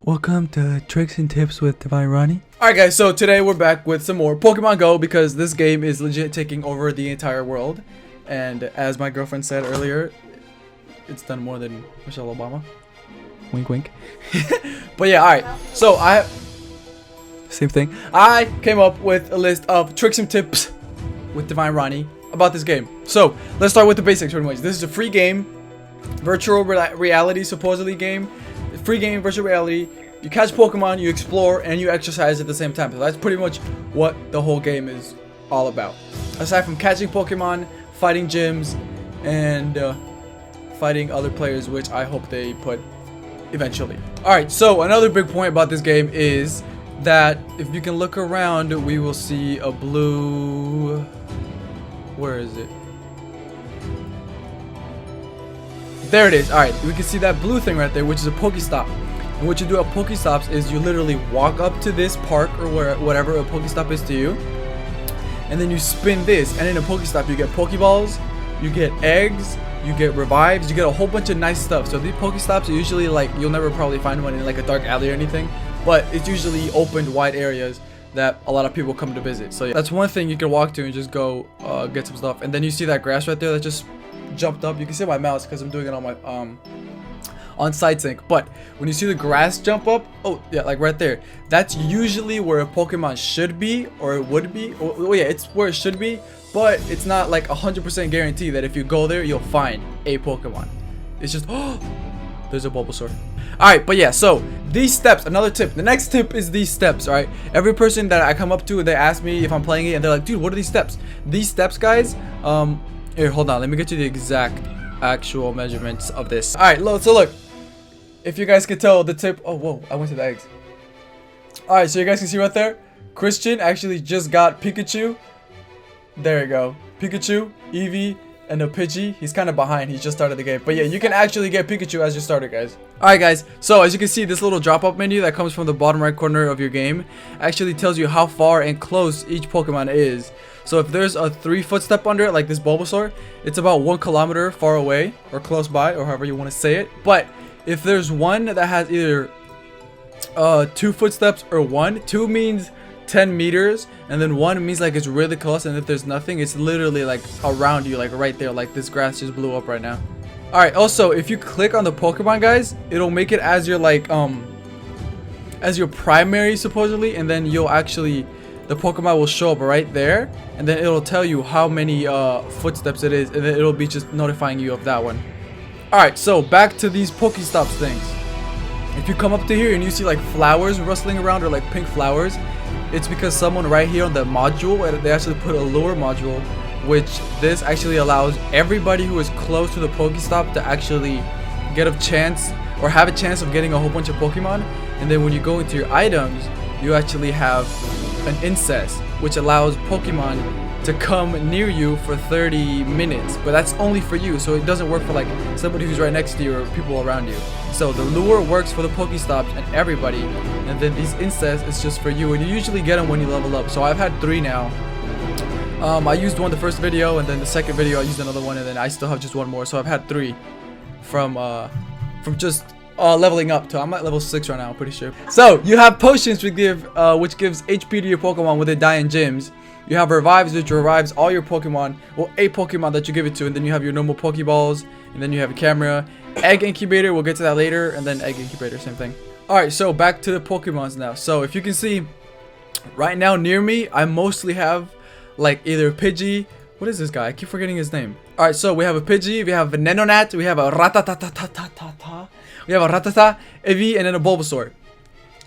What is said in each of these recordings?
Welcome to Tricks and Tips with Divine Ronnie. Alright guys, so today we're back with some more Pokemon Go because this game is legit taking over the entire world. And as my girlfriend said earlier, it's done more than Michelle Obama. Wink wink. But yeah, alright. So same thing. I came up with a list of tricks and tips with Divine Ronnie about this game. So let's start with the basics pretty much. This is a free game, virtual reality supposedly game. Free game, virtual reality. You catch Pokemon, you explore, and you exercise at the same time. So that's pretty much what the whole game is all about. Aside from catching Pokemon, fighting gyms, and fighting other players, which I hope they put eventually. Alright, so another big point about this game is that if you can look around, we will see a blue... Where is it? There it is. Alright, we can see that blue thing right there, which is a Pokestop. And what you do at Pokestops is you literally walk up to this park or whatever a Pokestop is to you, and then you spin this, and in a Pokestop you get Pokeballs, you get eggs, you get revives, you get a whole bunch of nice stuff. So these Pokestops are usually like, you'll never probably find one in like a dark alley or anything, but it's usually open wide areas that a lot of people come to visit. So yeah, that's one thing you can walk to and just go get some stuff. And then you see that grass right there that just jumped up. You can see my mouse because I'm doing it on my on side sync. But when you see the grass jump up, oh yeah, like right there, that's usually where a Pokemon should be, or it would be. Oh yeah, it's where it should be, but it's not like 100% guarantee that if you go there you'll find a Pokemon. It's just, oh, there's a Bulbasaur. Alright, but yeah, so these steps, another tip. The next tip is these steps, alright? Every person that I come up to, they ask me if I'm playing it, and they're like, dude, what are these steps? These steps, guys, here, hold on, let me get you the exact actual measurements of this. Alright, so look, if you guys could tell the tip, oh, whoa, I went to the eggs. Alright, so you guys can see right there, Christian actually just got Pikachu. There you go, Pikachu, Eevee, and a Pidgey. He's kind of behind, he just started the game. But yeah, you can actually get Pikachu as your starter, guys. Alright guys, so as you can see, this little drop-up menu that comes from the bottom right corner of your game actually tells you how far and close each Pokemon is. So if there's a 3 footstep under it, like this Bulbasaur, it's about 1 kilometer far away, or close by, or however you want to say it. But if there's one that has either 2 footsteps or 1, 2 means 10 meters, and then 1 means like it's really close, and if there's nothing, it's literally like around you, like right there, like this grass just blew up right now. Alright, also, if you click on the Pokemon, guys, it'll make it as your like as your primary supposedly, and then you'll actually, the Pokemon will show up right there, and then it'll tell you how many footsteps it is, and then it'll be just notifying you of that one. Alright, so back to these Pokestops things. If you come up to here and you see like flowers rustling around, or like pink flowers, it's because someone right here on the module, they actually put a lure module, which this actually allows everybody who is close to the Pokestop to actually get a chance, or have a chance of getting a whole bunch of Pokemon. And then when you go into your items, you actually have an incest, which allows Pokemon to come near you for 30 minutes, but that's only for you, so it doesn't work for like somebody who's right next to you or people around you. So the lure works for the Pokestops and everybody, and then these incest is just for you, and you usually get them when you level up. So I've had 3 now. I used one the first video, and then the second video I used another one, and then I still have just 1 more. So I've had 3 from just leveling up to, I'm at level 6 right now, I'm pretty sure. So you have potions which gives HP to your Pokemon when they die in gyms. You have revives, which revives all your Pokemon, well, a Pokemon that you give it to, and then you have your normal Pokeballs, and then you have a camera. Egg incubator, we'll get to that later, and then egg incubator, same thing. Alright, so back to the Pokemons now. So if you can see, right now near me, I mostly have like either Pidgey. What is this guy? I keep forgetting his name. Alright, so we have a Pidgey, we have a Venonat, we have a Rattata, we have a Rattata, Eevee, and then a Bulbasaur.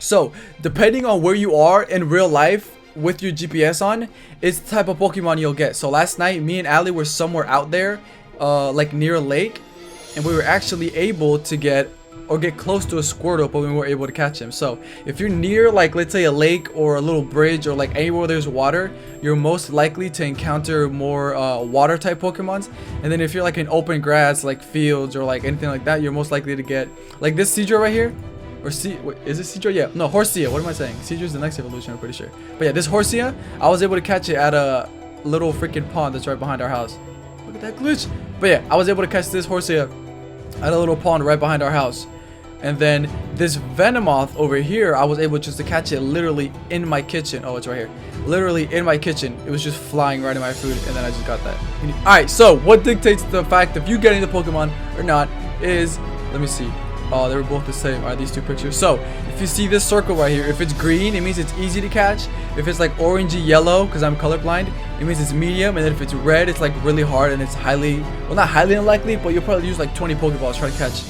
So depending on where you are in real life with your GPS on, it's the type of Pokemon you'll get. So last night, me and Ali were somewhere out there, like near a lake, and we were actually able to get close to a Squirtle, but we weren't able to catch him. So if you're near, like, let's say a lake or a little bridge, or like anywhere there's water, you're most likely to encounter more water type Pokemons. And then if you're like in open grass, like fields or like anything like that, you're most likely to get like this Seadra right here. Or wait, is it Seadra? Yeah, no, Horsea. What am I saying? Seadra is the next evolution, I'm pretty sure. But yeah, this Horsea, I was able to catch it at a little freaking pond that's right behind our house. Look at that glitch. But yeah, I was able to catch this Horsea at a little pond right behind our house. And then this Venomoth over here, I was able just to catch it literally in my kitchen. Oh, it's right here. Literally in my kitchen. It was just flying right in my food, and then I just got that. Alright, so what dictates the fact of you getting the Pokemon or not is, let me see. Oh, they were both the same. Alright, these two pictures. So, if you see this circle right here, if it's green, it means it's easy to catch. If it's like orangey yellow, because I'm colorblind, it means it's medium. And then if it's red, it's like really hard and it's highly, well, not highly unlikely, but you'll probably use like 20 Pokeballs trying to catch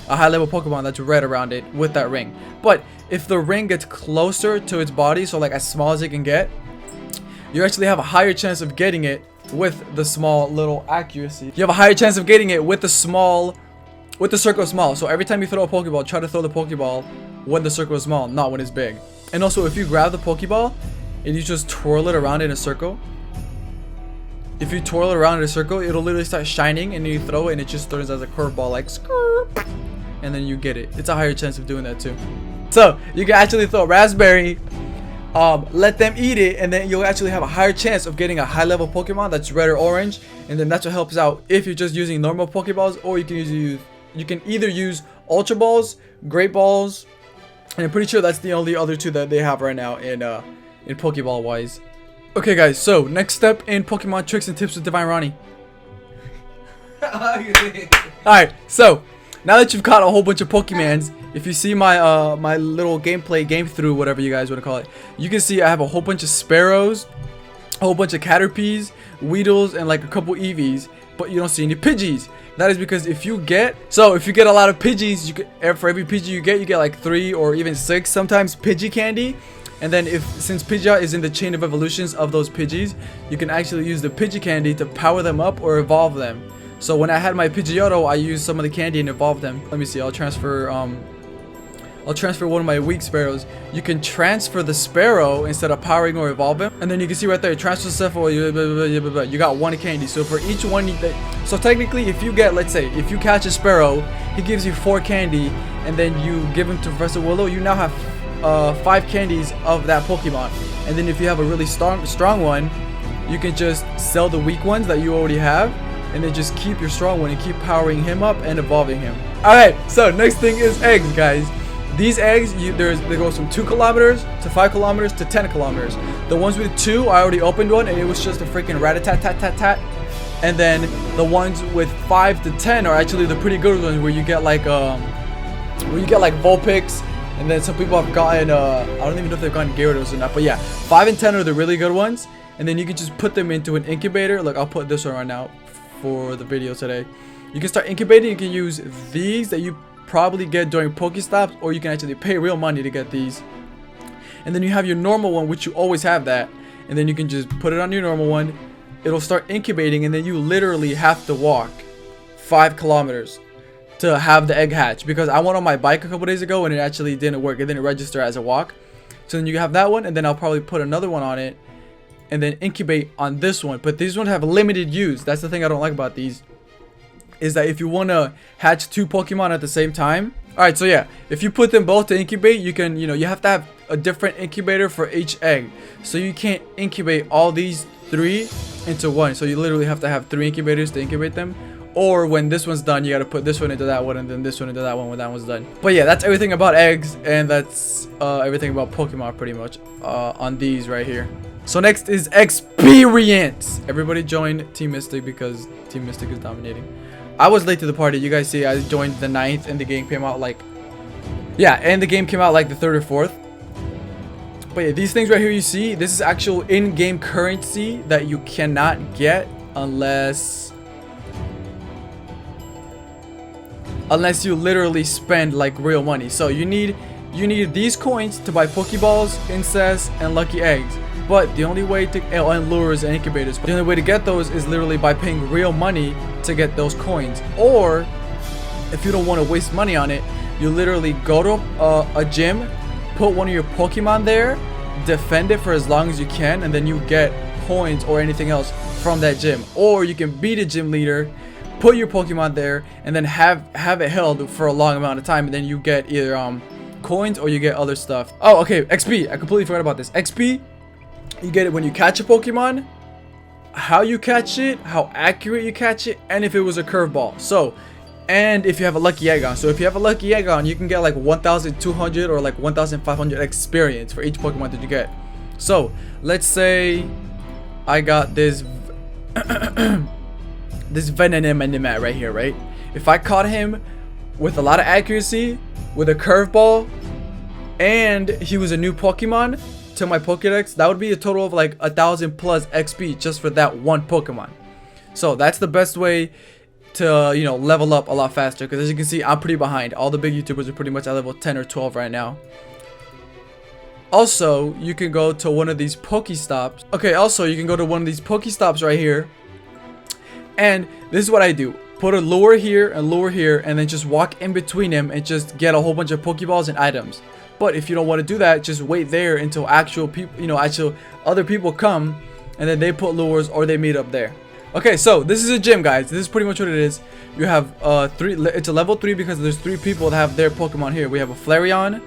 a high level Pokemon that's red around it with that ring. But if the ring gets closer to its body, so like as small as it can get, you actually have a higher chance of getting it with the small little accuracy. You have a higher chance of getting it with the small, with the circle small. So every time you throw a Pokeball, try to throw the Pokeball when the circle is small, not when it's big. And also, if you grab the Pokeball and you just twirl it around in a circle, if you twirl it around in a circle, it'll literally start shining, and then you throw it and it just turns as a curveball, like skrrr, and then you get it. It's a higher chance of doing that too. So you can actually throw a raspberry, let them eat it, and then you'll actually have a higher chance of getting a high level Pokemon that's red or orange. And then that's what helps out if you're just using normal Pokeballs, or you can either use Ultra Balls, Great Balls, and I'm pretty sure that's the only other two that they have right now in Pokeball wise. Okay guys, so next step in Pokemon tricks and tips with Divine Ronnie. Alright, so now that you've caught a whole bunch of Pokemons, if you see my my little gameplay, game through, whatever you guys want to call it, you can see I have a whole bunch of Sparrows, a whole bunch of Caterpies, Weedles, and like a couple Eevees, but you don't see any Pidgeys. That is because if you get a lot of Pidgeys, you could, for every Pidgey you get like 3 or even 6 sometimes Pidgey candy. And then since Pidgeot is in the chain of evolutions of those Pidgeys, you can actually use the Pidgey candy to power them up or evolve them. So when I had my Pidgeotto, I used some of the candy and evolved them. Let me see, I'll transfer one of my weak Sparrows. You can transfer the Sparrow instead of powering or evolve him. And then you can see right there, transfer stuff, you got 1 candy. So for each one, so technically if you get, let's say, if you catch a Sparrow, he gives you 4 candy, and then you give him to Professor Willow, you now have 5 candies of that Pokemon. And then if you have a really strong one, you can just sell the weak ones that you already have, and then just keep your strong one and keep powering him up and evolving him. Alright, so next thing is eggs, guys. These eggs, they go from 2 kilometers to 5 kilometers to 10 kilometers. The ones with 2, I already opened one and it was just a freaking rat-a-tat-tat-tat-tat. And then the ones with 5 to 10 are actually the pretty good ones, where you get like Vulpix. And then some people have gotten, I don't even know if they've gotten Gyarados or not. But yeah, 5 and 10 are the really good ones. And then you can just put them into an incubator. Look, I'll put this one right now for the video today. You can start incubating. You can use these that you probably get during Pokestops, or you can actually pay real money to get these. And then you have your normal one, which you always have that. And then you can just put it on your normal one. It'll start incubating, and then you literally have to walk 5 kilometers to have the egg hatch, because I went on my bike a couple days ago and it actually didn't work. It didn't register as a walk. So then you have that one, and then I'll probably put another one on it and then incubate on this one. But these ones have limited use. That's the thing I don't like about these, is that if you want to hatch 2 Pokemon at the same time. Alright, so yeah, if you put them both to incubate, you can, you have to have a different incubator for each egg. So you can't incubate all these 3 into one. So you literally have to have 3 incubators to incubate them. Or when this one's done, you gotta put this one into that one, and then this one into that one when that one's done. But yeah, that's everything about eggs, and that's everything about Pokemon pretty much on these right here. So next is experience. Everybody join Team Mystic because Team Mystic is dominating. I was late to the party. You guys see I joined the 9th, and the game came out like, yeah, and the game came out like the 3rd or 4th. But yeah, these things right here you see, this is actual in-game currency that you cannot get unless you literally spend like real money. So you need these coins to buy Pokeballs, Incest, and Lucky Eggs. But the only way to, and lures and incubators, but the only way to get those is literally by paying real money to get those coins. Or if you don't want to waste money on it, you literally go to a gym, put one of your Pokemon there, defend it for as long as you can, and then you get coins or anything else from that gym. Or you can beat a gym leader, put your Pokemon there, and then have it held for a long amount of time, and then you get either coins or you get other stuff. Oh, okay, XP. I completely forgot about this. XP, you get it when you catch a Pokemon, how you catch it, how accurate you catch it, and if it was a curveball. So and if you have a lucky egg on. So if you have a lucky egg on, you can get like 1,200 or like 1,500 experience for each Pokemon that you get. So let's say I got this this Venonat right here, right? If I caught him with a lot of accuracy, with a curveball, and he was a new Pokemon to my Pokedex, that would be a total of like 1,000 plus XP just for that one Pokemon. So that's the best way to, you know, level up a lot faster, because as you can see, I'm pretty behind. All the big YouTubers are pretty much at level 10 or 12 right now. Also, you can go to one of these Pokestops. Okay, also you can go to one of these Pokestops right here, and this is what I do. Put a lure here, and then just walk in between them and just get a whole bunch of Pokeballs and items. But if you don't want to do that, just wait there until actual people, you know, actual other people come, and then they put lures or they meet up there. Okay, so this is a gym, guys. This is pretty much what it is. You have it's a level 3 because there's 3 people that have their Pokemon here. We have a Flareon,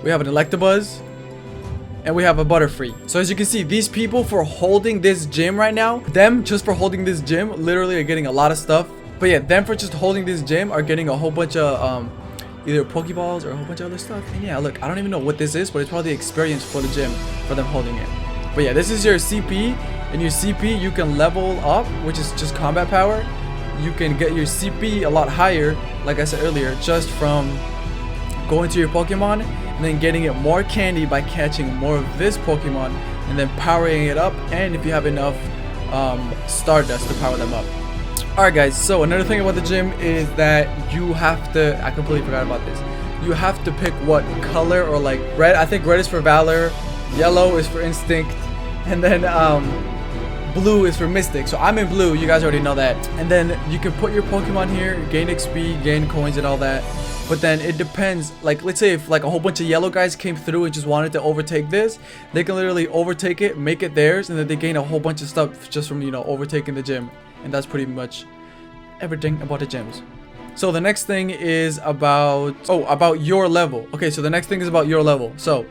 we have an Electabuzz, and we have a Butterfree. So as you can see, these people for holding this gym right now, them just for holding this gym literally are getting a lot of stuff. But yeah, them for just holding this gym are getting a whole bunch of either Pokeballs or a whole bunch of other stuff. And yeah, look, I don't even know what this is, but it's probably experience for the gym for them holding it. But yeah, this is your CP, and your CP you can level up, which is just combat power. You can get your CP a lot higher, like I said earlier, just from going to your Pokemon and then getting it more candy by catching more of this Pokemon and then powering it up, and if you have enough Stardust to power them up. Alright guys, so another thing about the gym is that you have to, I completely forgot about this, you have to pick what color, or like red, I think red is for Valor, yellow is for Instinct, and then blue is for Mystic. So I'm in blue, you guys already know that. And then you can put your Pokemon here, gain XP, gain coins and all that. But then it depends, like let's say if like a whole bunch of yellow guys came through and just wanted to overtake this, they can literally overtake it, make it theirs, and then they gain a whole bunch of stuff just from, you know, overtaking the gym. And that's pretty much everything about the gyms. So the next thing is about your level. Okay, so the next thing is about your level. So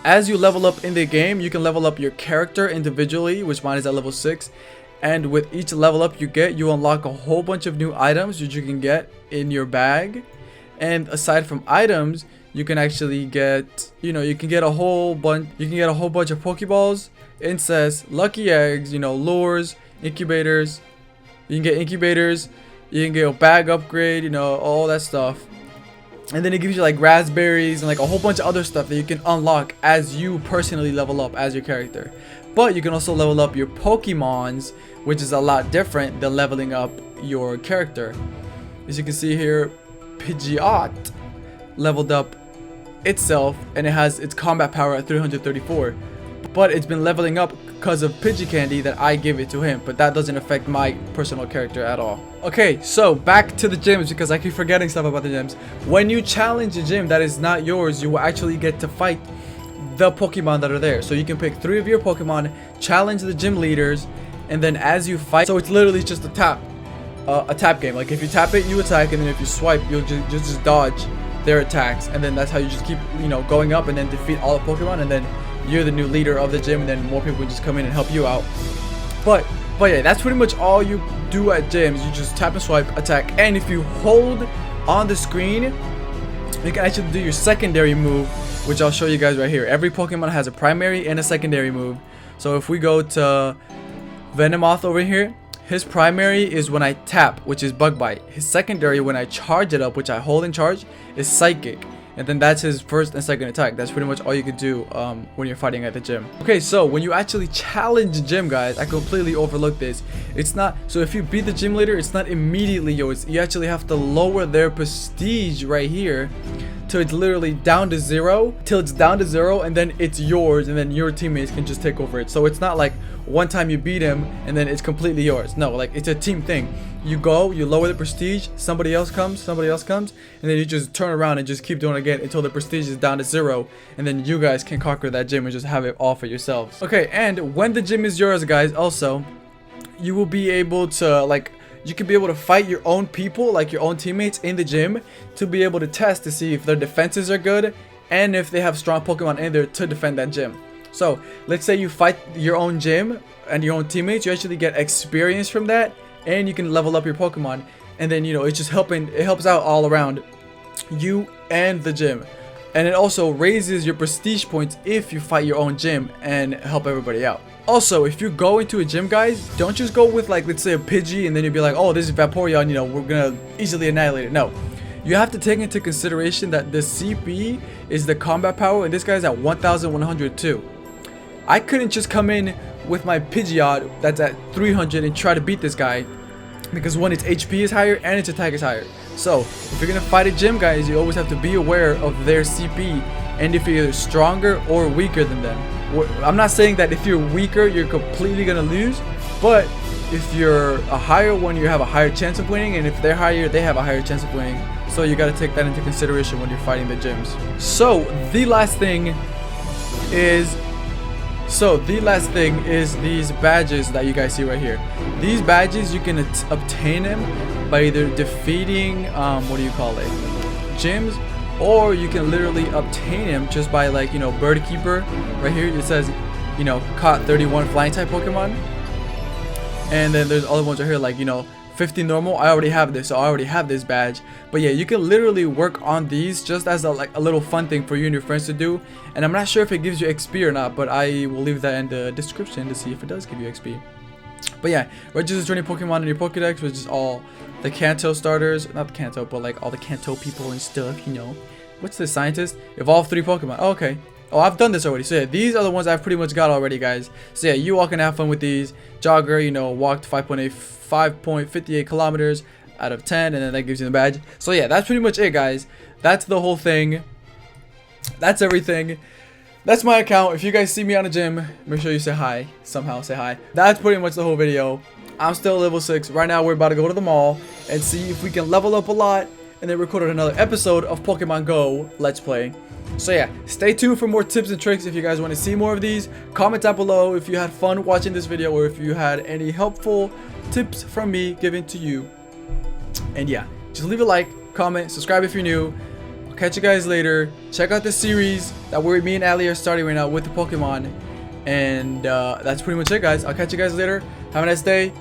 as you level up in the game, you can level up your character individually, which mine is at level 6. And with each level up you get, you unlock a whole bunch of new items which you can get in your bag. And aside from items, you can actually get, you know, you can get a whole bunch of Pokeballs, incest, lucky eggs, you know, lures, incubators. You can get incubators, you can get a bag upgrade, you know, all that stuff. And then it gives you like raspberries and like a whole bunch of other stuff that you can unlock as you personally level up as your character. But you can also level up your Pokemons, which is a lot different than leveling up your character. As you can see here, Pidgeot leveled up itself, and it has its combat power at 334. But it's been leveling up because of Pidgey Candy that I give it to him, but that doesn't affect my personal character at all. Okay, so back to the gyms, because I keep forgetting stuff about the gyms. When you challenge a gym that is not yours, you will actually get to fight the Pokemon that are there. So you can pick 3 of your Pokemon, challenge the gym leaders, and then as you fight, so it's literally just a tap game. Like if you tap it, you attack, and then if you swipe, you'll just dodge their attacks, and then that's how you just keep, you know, going up and then defeat all the Pokemon, and then you're the new leader of the gym, and then more people will just come in and help you out. But yeah, that's pretty much all you do at gyms. You just tap and swipe, attack, and if you hold on the screen, you can actually do your secondary move, which I'll show you guys right here. Every Pokemon has a primary and a secondary move. So if we go to Venomoth over here, his primary is when I tap, which is Bug Bite. His secondary, when I charge it up, which I hold and charge, is Psychic. And then that's his first and second attack. That's pretty much all you can do when you're fighting at the gym. Okay, so when you actually challenge the gym, guys, I completely overlooked this. It's not, so if you beat the gym leader, it's not immediately yours. You actually have to lower their prestige right here till it's literally down to 0, and then it's yours, and then your teammates can just take over it. So it's not like one time you beat him and then it's completely yours. No, like it's a team thing. You go, you lower the prestige, somebody else comes, and then you just turn around and just keep doing it again until the prestige is down to 0, and then you guys can conquer that gym and just have it all for yourselves. Okay, and when the gym is yours, guys, also, you will be able to, like, you can be able to fight your own people, like your own teammates in the gym, to be able to test to see if their defenses are good and if they have strong Pokemon in there to defend that gym. So let's say you fight your own gym and your own teammates, you actually get experience from that, and you can level up your Pokemon. and then it's just it helps out all around you and the gym. And it also raises your prestige points if you fight your own gym and help everybody out. Also, if you go into a gym, guys, don't just go with, like, let's say a Pidgey, and then you'll be like, oh, this is Vaporeon, we're gonna easily annihilate it. No, you have to take into consideration that the CP is the combat power, and this guy's at 1102. I couldn't just come in with my Pidgeot that's at 300 and try to beat this guy, because one, its HP is higher and its attack is higher. So if you're gonna fight a gym, guys, you always have to be aware of their CP and if you're either stronger or weaker than them. I'm not saying that if you're weaker you're completely gonna lose, but if you're a higher one, you have a higher chance of winning, and if they're higher, they have a higher chance of winning. So you got to take that into consideration when you're fighting the gyms. So the last thing is these badges that you guys see right here. These badges, you can obtain them by either defeating what do you call it, gyms, or you can literally obtain them just by, like, bird keeper. Right here it says caught 31 flying type Pokemon, and then there's other ones right here, like 50 normal. I already have this, so I already have this badge. But yeah, you can literally work on these just as a little fun thing for you and your friends to do. And I'm not sure if it gives you XP or not, but I will leave that in the description to see if it does give you XP. But yeah, register training Pokemon in your Pokedex, which is all the Kanto starters, not the Kanto, but like all the Kanto people and stuff. What's the scientist? Evolve 3 Pokemon. Oh, okay. Oh, I've done this already. So yeah, these are the ones I've pretty much got already, guys. So yeah, you all can have fun with these. Jogger, walked 5.58 kilometers out of 10, and then that gives you the badge. So yeah, that's pretty much it, guys. That's the whole thing. That's everything. That's my account. If you guys see me on a gym, make sure you say hi. Somehow say hi. That's pretty much the whole video. I'm still level 6. Right now, we're about to go to the mall and see if we can level up a lot, and then record another episode of Pokemon Go Let's Play. So yeah, stay tuned for more tips and tricks. If you guys want to see more of these, comment down below if you had fun watching this video, or if you had any helpful tips from me given to you. And yeah, just leave a like, comment, subscribe if you're new. I'll catch you guys later. Check out this series that me and Ali are starting right now with the Pokemon. And that's pretty much it, guys. I'll catch you guys later. Have a nice day.